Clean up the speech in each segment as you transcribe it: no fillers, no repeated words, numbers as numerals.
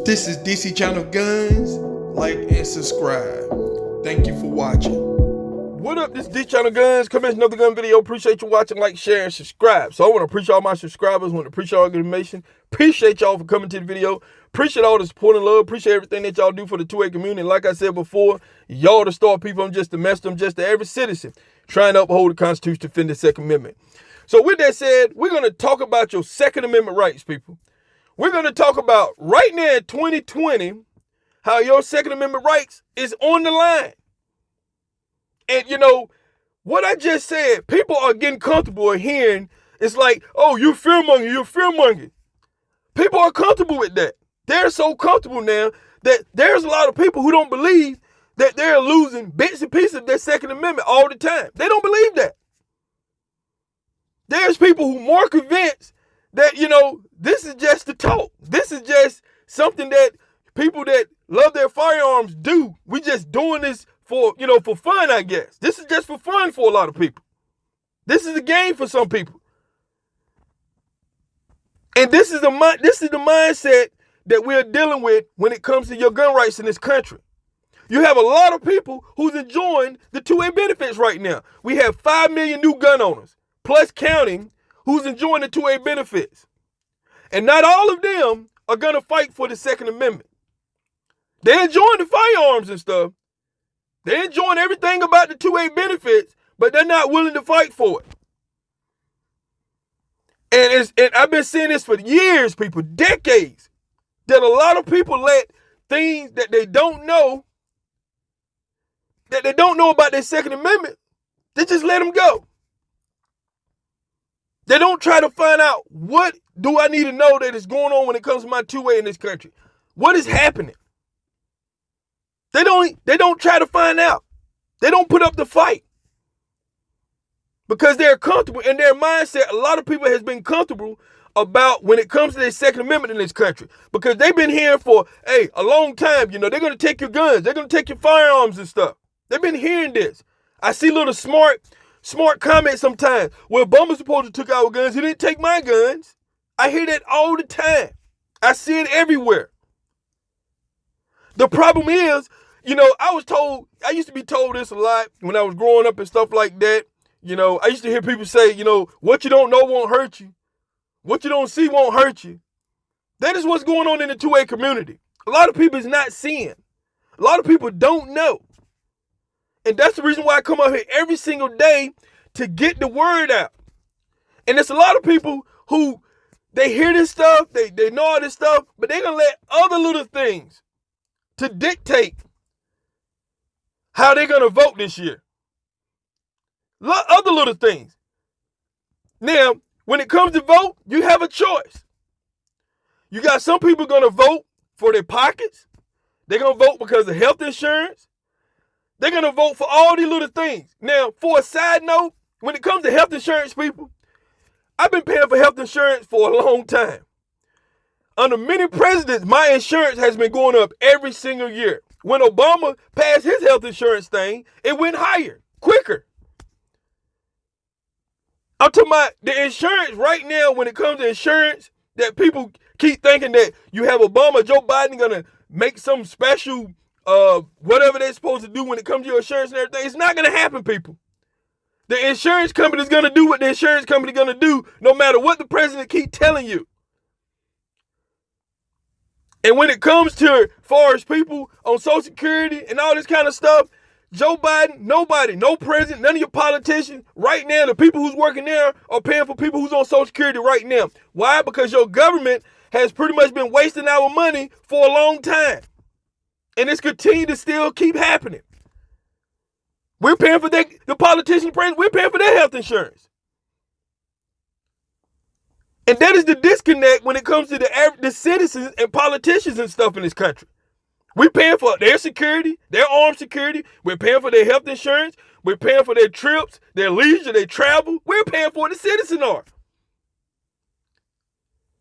This is DC Channel Guns. Like and subscribe. Thank you for watching. What up, this is DC Channel Guns. Come in another gun video. Appreciate you watching, like, share, and subscribe. So I want to appreciate all my subscribers. I want to appreciate all the information. Appreciate y'all for coming to the video. Appreciate all the support and love. Appreciate everything that y'all do for the 2A community. Like I said before, y'all the star people. I'm just the messenger. I'm just the average citizen trying to uphold the Constitution, defend the Second Amendment. So with that said, we're going to talk about your Second Amendment rights, people. We're going to talk about right now in 2020 how your Second Amendment rights is on the line. And, you know, what I just said, people are getting comfortable hearing, it's like, oh, you're fear-mongering, you're fear-mongering. People are comfortable with that. They're so comfortable now that there's a lot of people who don't believe that they're losing bits and pieces of their Second Amendment all the time. They don't believe that. There's people who are more convinced that, you know, this is just the talk. This is just something that people that love their firearms do. We just doing this for, you know, for fun, I guess. This is just for fun for a lot of people. This is a game for some people. And this is the mindset that we're dealing with when it comes to your gun rights in this country. You have a lot of people who's enjoying the 2A benefits right now. We have 5 million new gun owners, plus counting, who's enjoying the 2A benefits. And not all of them are going to fight for the Second Amendment. They're enjoying the firearms and stuff. They're enjoying everything about the 2A benefits, but they're not willing to fight for it. And I've been seeing this for years, people, decades, that a lot of people let things that they don't know about their Second Amendment, they just let them go. They don't try to find out, what do I need to know that is going on when it comes to my 2A in this country? What is happening? They don't try to find out. They don't put up the fight. Because they're comfortable in their mindset. A lot of people has been comfortable about when it comes to their Second Amendment in this country. Because they've been hearing for, a long time, you know, they're going to take your guns. They're going to take your firearms and stuff. They've been hearing this. I see little smart comments sometimes. Well, Obama's supposed to took our guns. He didn't take my guns. I hear that all the time. I see it everywhere. The problem is, you know, I used to be told this a lot when I was growing up and stuff like that. You know, I used to hear people say, you know, what you don't know won't hurt you. What you don't see won't hurt you. That is what's going on in the 2A community. A lot of people is not seeing. A lot of people don't know. And that's the reason why I come out here every single day to get the word out. And there's a lot of people who, they hear this stuff, they know all this stuff, but they're going to let other little things to dictate how they're going to vote this year. Other little things. Now, when it comes to vote, you have a choice. You got some people going to vote for their pockets. They're going to vote because of health insurance. They're going to vote for all these little things. Now, for a side note, when it comes to health insurance, people, I've been paying for health insurance for a long time. Under many presidents, my insurance has been going up every single year. When Obama passed his health insurance thing, it went higher, quicker. I'm talking about the insurance right now, when it comes to insurance, that people keep thinking that you have Obama, Joe Biden going to make some special whatever they're supposed to do when it comes to your insurance and everything. It's not going to happen, people. The insurance company is going to do what the insurance company is going to do, no matter what the president keep telling you. And when it comes to, far as people on Social Security and all this kind of stuff, Joe Biden, nobody, no president, none of your politicians, right now, the people who's working there are paying for people who's on Social Security right now. Why? Because your government has pretty much been wasting our money for a long time. And it's continued to still keep happening. We're paying for the politicians, we're paying for their health insurance. And that is the disconnect when it comes to the citizens and politicians and stuff in this country. We're paying for their security, their armed security. We're paying for their health insurance. We're paying for their trips, their leisure, their travel. We're paying for the citizens are.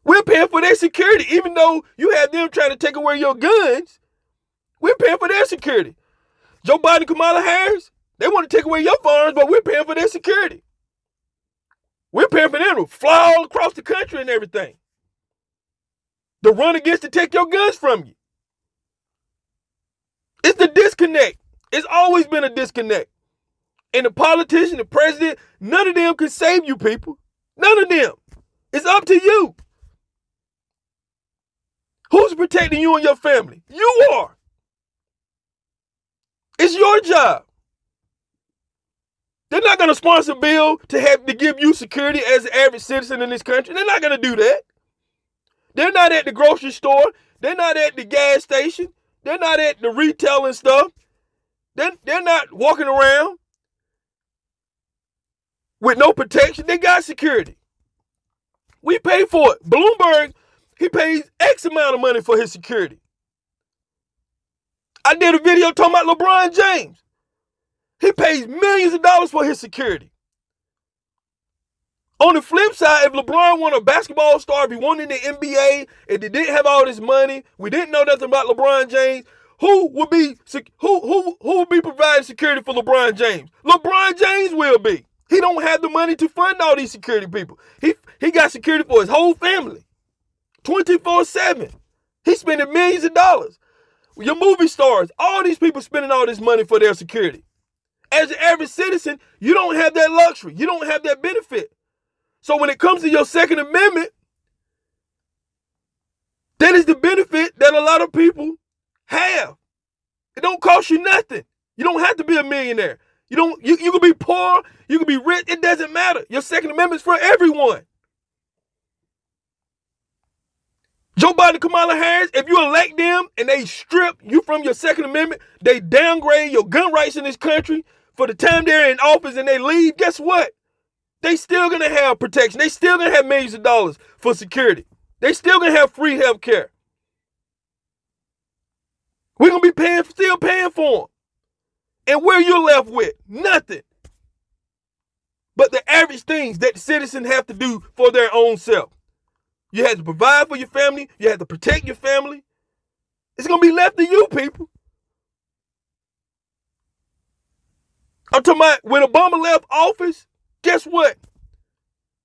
We're paying for their security. Even though you have them trying to take away your guns, we're paying for their security. Joe Biden, Kamala Harris, they want to take away your firearms, but we're paying for their security. We're paying for them to fly all across the country and everything. to run against to take your guns from you. It's the disconnect. It's always been a disconnect. And the politician, the president, none of them can save you, people. None of them. It's up to you. Who's protecting you and your family? You are. It's your job. They're not going to sponsor a bill to give you security as an average citizen in this country. They're not going to do that. They're not at the grocery store. They're not at the gas station. They're not at the retail and stuff. They're not walking around with no protection. They got security. We pay for it. Bloomberg, he pays X amount of money for his security. I did a video talking about LeBron James. He pays millions of dollars for his security. On the flip side, if LeBron won a basketball star, if he won in the NBA, if they didn't have all this money, we didn't know nothing about LeBron James, who would be providing security for LeBron James? LeBron James will be. He don't have the money to fund all these security people. He got security for his whole family, 24/7. He's spending millions of dollars. Your movie stars, all these people spending all this money for their security. As an average citizen, you don't have that luxury. You don't have that benefit. So when it comes to your Second Amendment, that is the benefit that a lot of people have. It don't cost you nothing. You don't have to be a millionaire. You can be poor, you can be rich, it doesn't matter. Your Second Amendment is for everyone. Joe Biden, Kamala Harris, if you elect them and they strip you from your Second Amendment, they downgrade your gun rights in this country for the time they're in office and they leave, guess what? They still going to have protection. They still going to have millions of dollars for security. They still going to have free health care. We're going to be still paying for them. And where you're left with? Nothing. But the average things that citizens have to do for their own self. You have to provide for your family. You have to protect your family. It's going to be left to you, people. I'm talking about when Obama left office, guess what?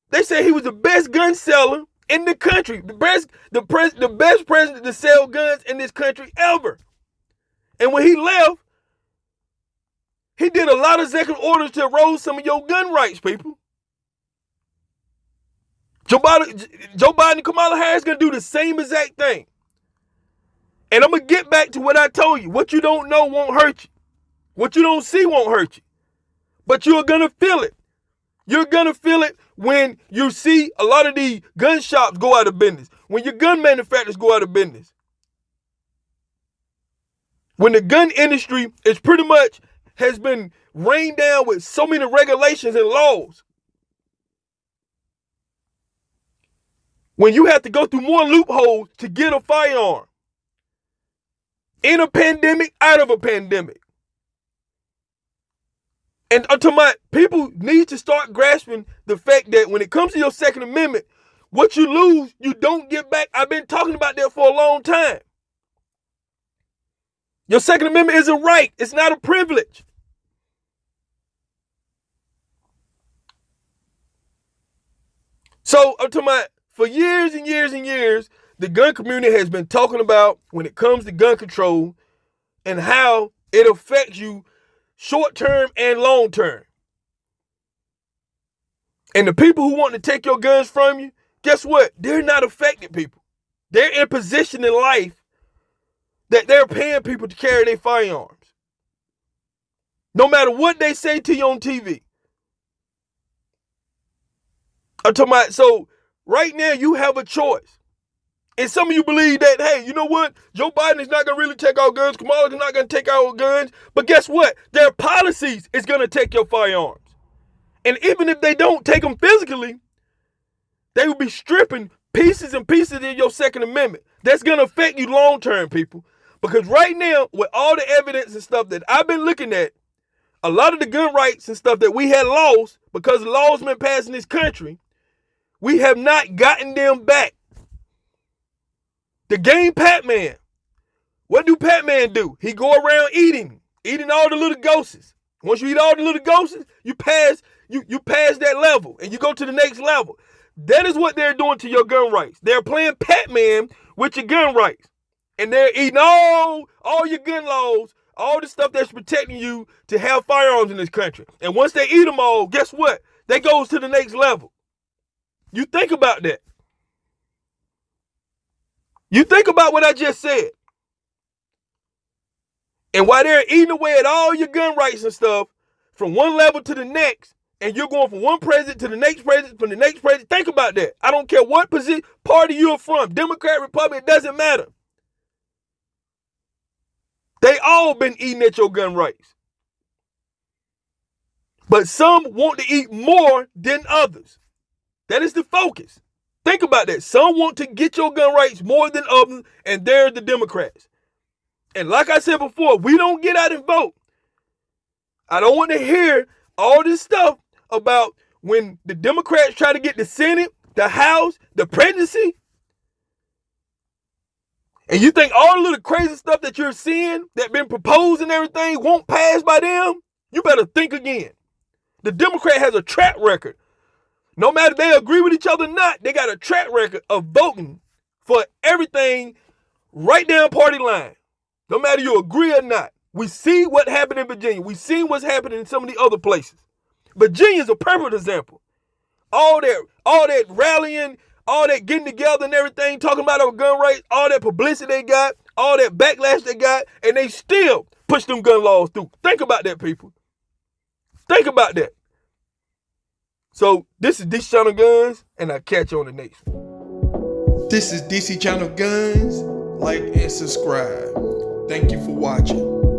They said he was the best gun seller in the country. The best president to sell guns in this country ever. And when he left, he did a lot of executive orders to erode some of your gun rights, people. Joe Biden and Kamala Harris going to do the same exact thing. And I'm going to get back to what I told you. What you don't know won't hurt you. What you don't see won't hurt you. But you're going to feel it. You're going to feel it when you see a lot of these gun shops go out of business. When your gun manufacturers go out of business. When the gun industry is pretty much has been rained down with so many regulations and laws. When you have to go through more loopholes to get a firearm. In a pandemic, out of a pandemic. And people need to start grasping the fact that when it comes to your Second Amendment, what you lose, you don't get back. I've been talking about that for a long time. Your Second Amendment is a right. It's not a privilege. So I'm talking about for years and years and years, the gun community has been talking about when it comes to gun control and how it affects you short term and long term. And the people who want to take your guns from you, guess what? They're not affected people. They're in a position in life that they're paying people to carry their firearms. No matter what they say to you on TV. I'm talking about, so right now you have a choice. And some of you believe that, hey, you know what? Joe Biden is not going to really take our guns. Kamala is not going to take our guns. But guess what? Their policies is going to take your firearms. And even if they don't take them physically, they will be stripping pieces and pieces of your Second Amendment. That's going to affect you long term, people. Because right now, with all the evidence and stuff that I've been looking at, a lot of the gun rights and stuff that we had lost because the laws been passed in this country, we have not gotten them back. The game PacMan. What do PacMan do? He go around eating all the little ghosts. Once you eat all the little ghosts, you pass that level and you go to the next level. That is what they're doing to your gun rights. They're playing PacMan with your gun rights. And they're eating all your gun laws, all the stuff that's protecting you to have firearms in this country. And once they eat them all, guess what? That goes to the next level. You think about that. You think about what I just said. And while they're eating away at all your gun rights and stuff, from one level to the next, and you're going from one president to the next president, from the next president, think about that. I don't care what party you're from, Democrat, Republican, it doesn't matter. They all been eating at your gun rights. But some want to eat more than others. That is the focus. Think about that. Some want to get your gun rights more than others, and they're the Democrats. And like I said before, we don't get out and vote. I don't want to hear all this stuff about when the Democrats try to get the Senate, the House, the presidency. And you think all the little crazy stuff that you're seeing that been proposed and everything won't pass by them? You better think again. The Democrat has a track record. No matter if they agree with each other or not, they got a track record of voting for everything right down party line. No matter you agree or not. We see what happened in Virginia. We see what's happening in some of the other places. Virginia is a perfect example. All that rallying, all that getting together and everything, talking about our gun rights, all that publicity they got, all that backlash they got, and they still push them gun laws through. Think about that, people. Think about that. So this is DC Channel Guns, and I'll catch you on the next one. This is DC Channel Guns. Like and subscribe. Thank you for watching.